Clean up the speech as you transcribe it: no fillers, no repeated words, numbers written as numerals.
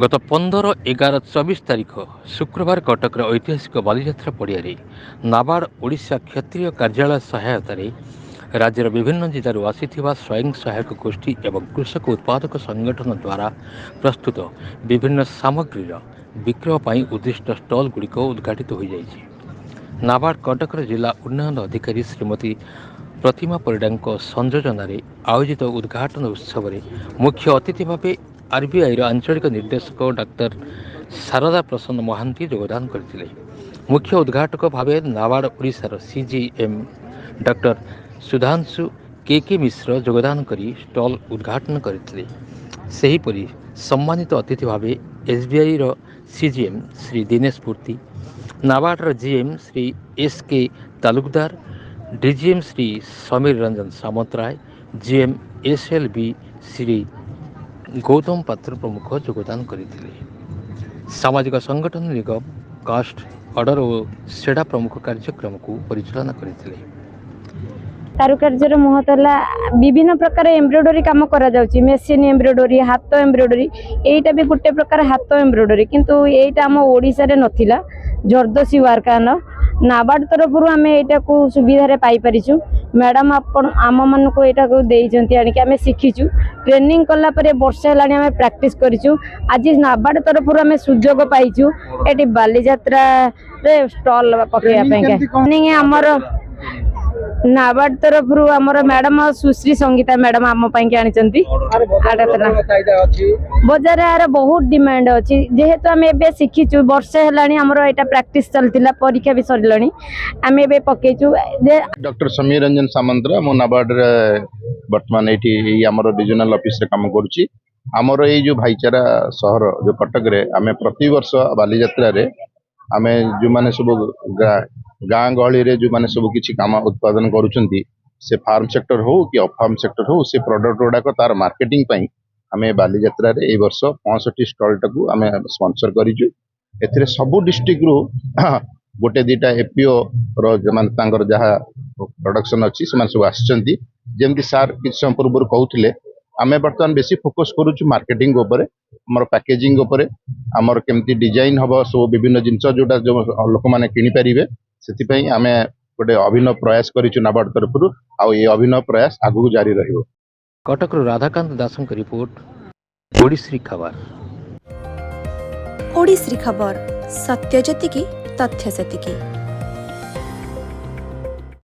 गत 15-11-24 तारीख शुक्रवार कटक ऐतिहासिक बालीजात्रा पड़िया नाबार्ड ओडिशा क्षेत्रीय कार्यालय सहायतार राज्यर विभिन्न जिलूर आसीथिबा स्वयं सहायक गोष्ठी एवं कृषक उत्पादक संगठन द्वारा प्रस्तुत विभिन्न सामग्रीर विक्रय पर उद्दिष्ट स्टल गुड़िक उद्घाटित हो जाइए। नाबार्ड कटक जिला उन्नयन अधिकारी श्रीमती प्रतिमा परिडा संयोजन आयोजित उद्घाटन उत्सव में मुख्य अतिथि भाव आरबीआई आंचलिक निर्देशक डाक्तर शारदा प्रसन्न महांती योगदान करते। मुख्य उद्घाटक भाव नाबार्ड ओडिशार सीजीएम डाक्तर सुधांशु के मिश्र योगदान करी स्टल उद्घाटन करते। सेहीपरि सम्मानित अतिथि भाव एसबीआई सीजीएम श्री दिनेश पूर्ति, नाबार्डर GM Shri S K Talukdar, DGM Shri Samir Ranjan Samantaray, GM SLB Shri Gautam Patra प्रमुख योगदान करते। सामाजिक संगठन निगम कास्ट ऑर्डर और सेडा प्रमुख कार्यक्रम को परिचालन करते। कारुकार्यर महत्व विभिन्न प्रकार एम्ब्रॉयडरी काम करा जाउची, मेसिन एम्ब्रॉयडरी, हाथ एम्ब्रॉयडरी, एटा भी गोटे प्रकार हाथ एम्ब्रॉयडरी, किंतु एटा हम ओडिसा रे नथिला। जरदोसी वर्क आन नाबार्ड तरफ आम एटा को सुविधा रे पाई परिछु। मैडम आपण आम मन को एटा को देइचंती आनी कि आम शिखिछु। ट्रेनिंग कला परे वर्ष हेलानी आम प्रैक्टिस करिछु। आज नाबार्ड तरफ आम सुजोग पाइछु एटी बालीजात्रा रे स्टॉल पकेया पे। हमर नाबार्ड तरफ आमर मैडम सुश्री संगीता मैडम आम आनी बजार यार बहुत डिमांड अच्छी। जेहेतु आम ए शिखीचु वर्ष है आमर यहाँ प्रैक्टिस चलता, परीक्षा भी सरलानी, आम ए पकईचु। डॉक्टर समीर रंजन सामंतरा मो नाबार्ड बर्तमान ये आमर डिविजनल ऑफिस रे काम करुच्ची। आमर ये जो भाईचारा सहर जो कटक रे आम प्रति वर्ष बालीजात्रा रे आम जो मैंने सब गाँ गहली रे जो मैंने सब किसी काम उत्पादन करुछंती, से फार्म सेक्टर हो कि अफार्म सेक्टर हो, से प्रोडक्ट गुड़ाक तार मार्केटिंग पई आमे बालीजात्रा रे ए वर्ष 65 स्टॉल टाकू आमे स्पॉन्सर करिजु। एथिरे सबु डिस्ट्रिक्ट रु गोटे दीटा एपीओ रो जमान तांगर जहा प्रोडक्शन अछि समान सब आछंती। जेमति सार किछ समय पूर्व कहउथिले आमे वर्तमान बेसी फोकस करूछु मार्केटिंग ऊपर, हमर पैकेजिंग ऊपर, हमर केमति डिजाइन हबो, सब विभिन्न जिंस जोटा जो लोक माने किनि परिबे, सेति पई आमे गोटे अभिनव प्रयास करिछु नाबार्ड तरफरु। आ ये अभिनव प्रयास आगु जारी रहिबो। कटक राधाकांत दासंक रिपोर्ट, ओडिश्री खबर। ओडिश्री खबर, सत्य जतिकी तथ्य सेतिकी।